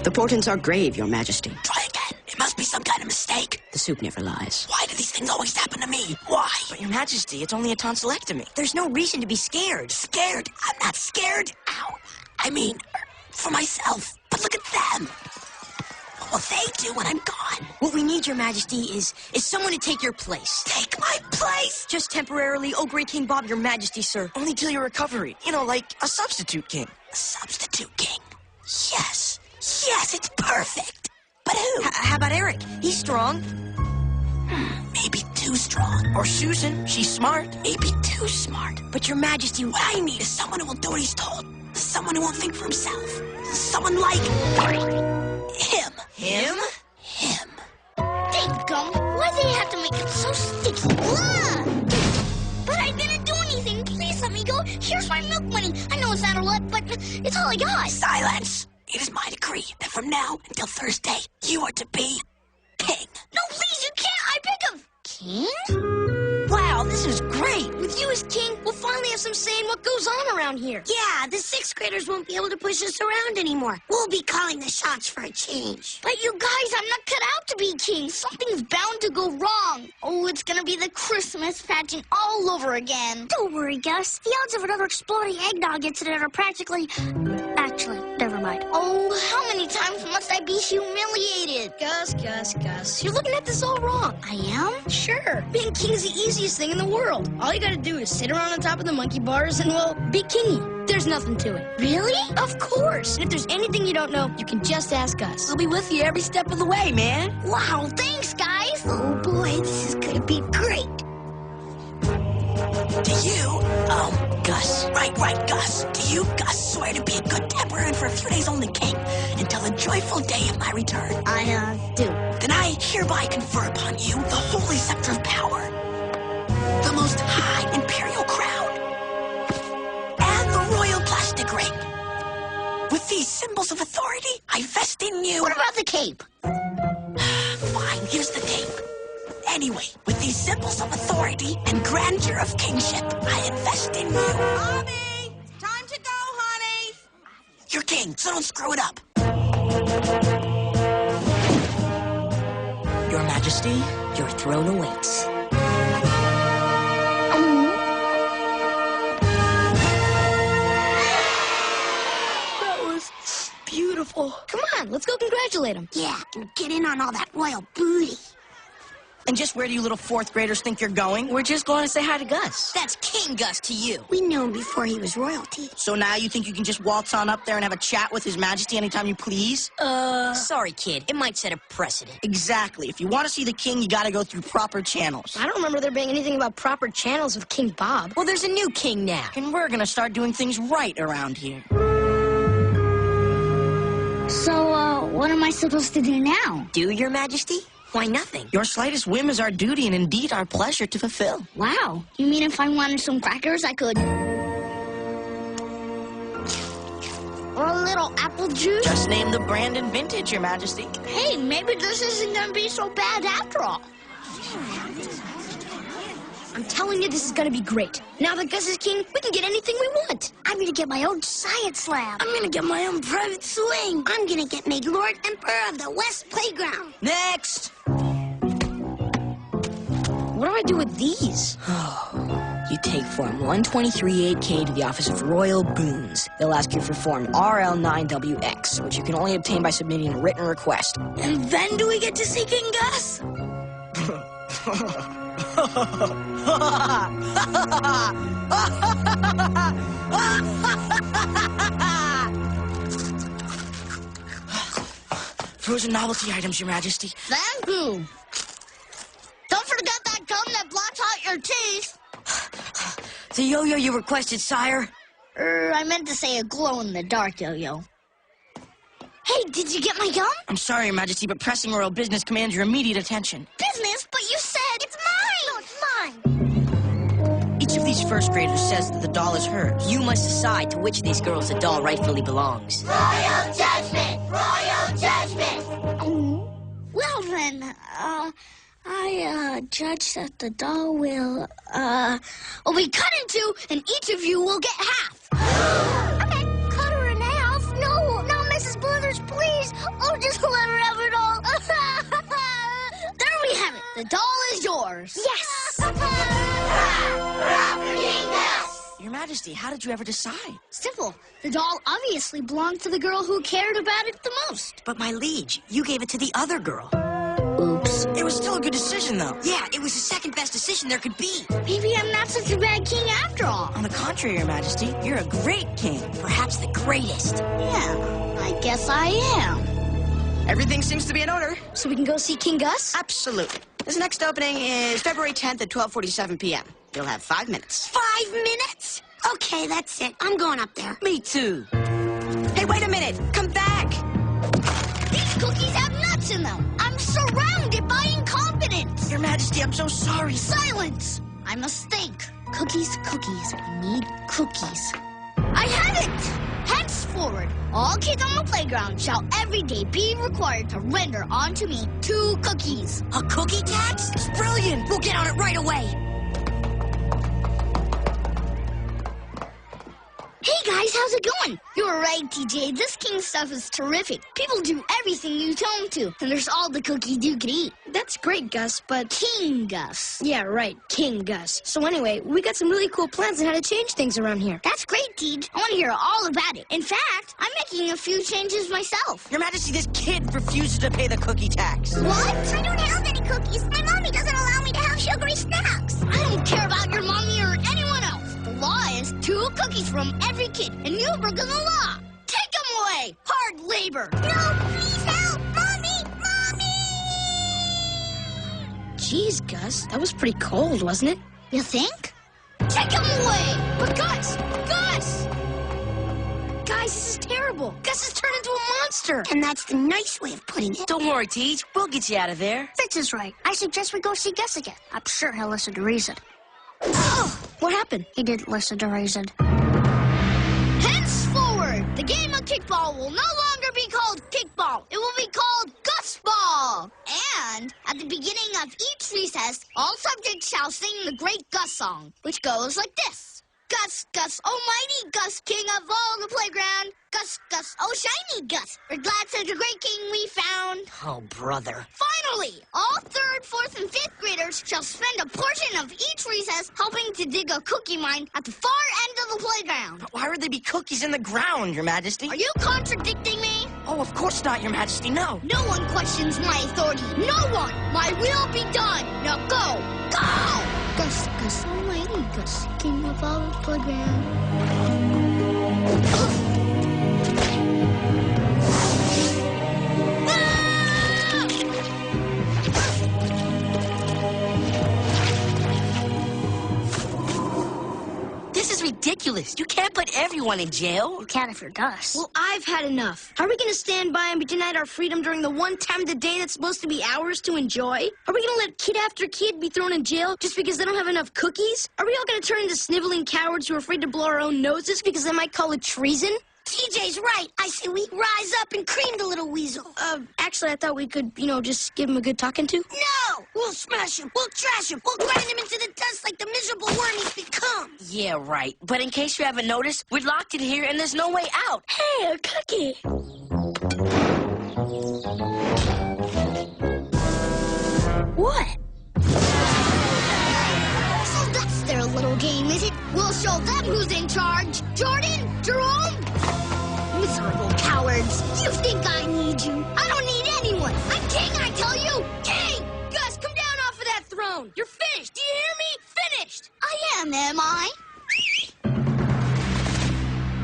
The portents are grave, Your Majesty. Try again. It must be some kind of mistake. The soup never lies. Why do these things always happen to me? Why? But, Your Majesty, it's only a tonsillectomy. There's no reason to be scared. Scared? I'm not scared. Ow. I mean, for myself. But look at them. What will they do when I'm gone? What we need, Your Majesty, is someone to take your place. Take my place? Just temporarily, oh great King Bob, Your Majesty, sir. Only till your recovery. You know, like a substitute king. A substitute king? Yes. Yes, it's perfect. But who? How about Eric? He's strong. Maybe too strong. Or Susan. She's smart. Maybe too smart. But Your Majesty, what I need is someone who will do what he's told. Someone who won't think for himself. Someone like him. Him? Him. Dinkum, why do they have to make it so sticky? Ugh! But I didn't do anything. Please let me go. Here's my milk money. I know it's not a lot, but it's all I got. Silence. It is my decree that from now until Thursday, you are to be king. No, please, you can't. I pick him. King? Wow, this is great. With you as king, we'll finally have some say in what goes on around here. Yeah, the 6th graders won't be able to push us around anymore. We'll be calling the shots for a change. But you guys, I'm not cut out to be king. Something's bound to go wrong. Oh, it's gonna be the Christmas pageant all over again. Don't worry, Gus. The odds of another exploding eggnog incident are practically... Actually, never mind. Oh, how many times must I be humiliated? Gus. You're looking at this all wrong. I am? Sure. Being king's the easiest thing in the world. All you gotta do is sit around on top of the monkey bars and, well, be kingy. There's nothing to it. Really? Of course. And if there's anything you don't know, you can just ask us. We'll be with you every step of the way, man. Wow, thanks, guys. Oh, boy, this is gonna be great. Do you, Gus, right, Gus, do you, Gus, swear to be a good temper and for a few days only king until the joyful day of my return? I, do. Then I hereby confer upon you the holy scepter of power, the most high imperial crown, and the royal plastic ring. With these symbols of authority, I vest in you... What about the cape? Fine, here's the cape. Anyway, with these symbols of authority and grandeur of kingship, I invest in you. Mommy! Time to go, honey! You're king, so don't screw it up. Your Majesty, your throne awaits. That was beautiful. Come on, let's go congratulate him. Yeah, and get in on all that royal booty. And just where do you little 4th graders think you're going? We're just going to say hi to Gus. That's King Gus to you. We knew him before he was royalty. So now you think you can just waltz on up there and have a chat with His Majesty anytime you please? Sorry, kid. It might set a precedent. Exactly. If you want to see the king, you gotta go through proper channels. I don't remember there being anything about proper channels with King Bob. Well, there's a new king now. And we're gonna start doing things right around here. So, what am I supposed to do now? Do, Your Majesty? Why, nothing. Your slightest whim is our duty and indeed our pleasure to fulfill. Wow. You mean if I wanted some crackers, I could... Or a little apple juice? Just name the brand and vintage, Your Majesty. Hey, maybe this isn't gonna be so bad after all. I'm telling you, this is gonna be great. Now that Gus is king, we can get anything we want. I'm gonna get my own science lab. I'm gonna get my own private swing. I'm gonna get made Lord Emperor of the West Playground. Next! What do I do with these? You take Form 123-8K to the Office of Royal Boons. They'll ask you for Form RL9WX, which you can only obtain by submitting a written request. And then do we get to see King Gus? Frozen novelty items, Your Majesty. Thank you. Don't forget that gum that blots out your teeth. The yo-yo you requested, sire. I meant to say a glow-in-the-dark yo-yo. Hey, did you get my gum? I'm sorry, Your Majesty, but pressing royal business commands your immediate attention. Business? But you said it's mine! No, it's mine. Each of these 1st graders says that the doll is hers. You must decide to which of these girls the doll rightfully belongs. Royal judgment! Royal judgment! Well then, I judge that the doll will be cut in two, and each of you will get half. Okay, cut her in half. No, Mrs. Blithers, please. The doll is yours. Yes! Your Majesty, how did you ever decide? Simple. The doll obviously belonged to the girl who cared about it the most. But my liege, you gave it to the other girl. Oops. It was still a good decision, though. Yeah, it was the second best decision there could be. Maybe I'm not such a bad king after all. On the contrary, Your Majesty, you're a great king. Perhaps the greatest. Yeah, I guess I am. Everything seems to be in order. So we can go see King Gus? Absolutely. This next opening is February 10th at 12:47 p.m. You'll have 5 minutes. 5 minutes? Okay, that's it. I'm going up there. Me too. Hey, wait a minute. Come back. These cookies have nuts in them. I'm surrounded by incompetence. Your Majesty, I'm so sorry. Silence! I must think. Cookies, cookies. I need cookies. I have it! Henceforward, all kids on the playground shall every day be required to render onto me 2 cookies. A cookie tax? It's brilliant. We'll get on it right away. Hey guys, how's it going? You were right, TJ. This king stuff is terrific. People do everything you tell them to, and there's all the cookies you can eat. That's great, Gus, but... King Gus. Yeah, right. King Gus. So anyway, we got some really cool plans on how to change things around here. That's great, Tej. I want to hear all about it. In fact, I'm making a few changes myself. Your Majesty, this kid refuses to pay the cookie tax. What? I don't have any cookies. My mommy doesn't allow me to have sugary snacks. I don't care about your mommy or anyone else. The law is 2 cookies from every kid, and you've broken the law. Take them away. Hard labor. No, please help. Mommy! Mommy! Jeez, Gus, that was pretty cold, wasn't it? You think? Take them away. But Gus! Gus! Guys, this is terrible. Gus has turned into a monster. And that's the nice way of putting it. Don't worry, Teach. We'll get you out of there. Fitz is right. I suggest we go see Gus again. I'm sure he'll listen to reason. What happened? He didn't listen to reason. Henceforward, the game of kickball will no longer be called kickball. It will be called Gusball. And at the beginning of each recess, all subjects shall sing the great Gus song, which goes like this. Gus, Gus, almighty Gus, king of all the playground. Gus, Gus, oh shiny Gus, we're glad such a great king we found. Oh, brother. Finally, all 3rd, 4th, and 5th graders shall spend a portion of each recess helping to dig a cookie mine at the far end of the playground. But why would there be cookies in the ground, Your Majesty? Are you contradicting me? Oh, of course not, Your Majesty, no. No one questions my authority. No one. My will be done. Now go. Go! Gus, Gus, almighty Gus, king of all the playground. This is ridiculous. You can't put everyone in jail. You can if you're Gus. Well, I've had enough. Are we going to stand by and be denied our freedom during the one time of the day that's supposed to be ours to enjoy? Are we going to let kid after kid be thrown in jail just because they don't have enough cookies? Are we all going to turn into sniveling cowards who are afraid to blow our own noses because they might call it treason? TJ's right. I say we rise up and cream the little weasel. Actually, I thought we could, just give him a good talking to. No! We'll smash him. We'll trash him. We'll grind him into the dust like the miserable worm he's become. Yeah, right. But in case you haven't noticed, we're locked in here and there's no way out. Hey, a cookie. What? So that's their little game, is it? We'll show them who's in charge. Jordan? Jerome? Miserable cowards. You think I need you? I don't need anyone. I'm king, I tell you. King! Gus, come down off of that throne. You're finished. Do you hear me? Finished. I am I?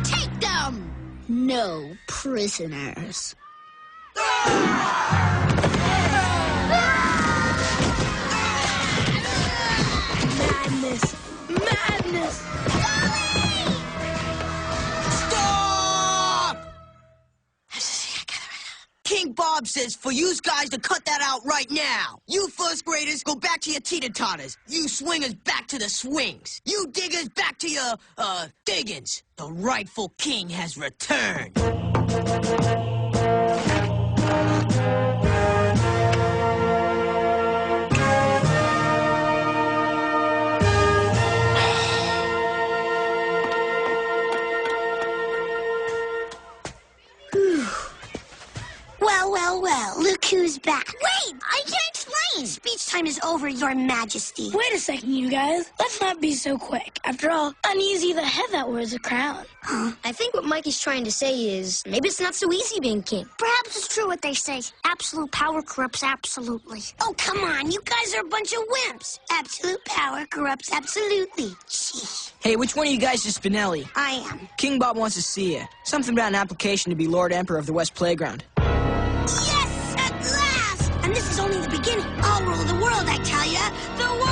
Take them! No prisoners. Madness. Madness. Stop! King Bob says for you guys to cut that out right now. You 1st graders, go back to your teeter-totters. You swingers, back to the swings. You diggers, back to your, diggins. The rightful king has returned. Well, look who's back. Wait, I can't explain mean? Speech time is over, Your Majesty. Wait a second, you guys. Let's not be so quick. After all, uneasy the head that wears a crown. I think what Mike is trying to say is maybe it's not so easy being king. Perhaps it's true what they say. Absolute power corrupts absolutely. Oh, come on. You guys are a bunch of wimps. Absolute power corrupts absolutely. Sheesh. Hey, which one of you guys is Spinelli? I am. King Bob wants to see you. Something about an application to be Lord Emperor of the West Playground. Yes, at last! And this is only the beginning. I'll rule the world, I tell ya. The world!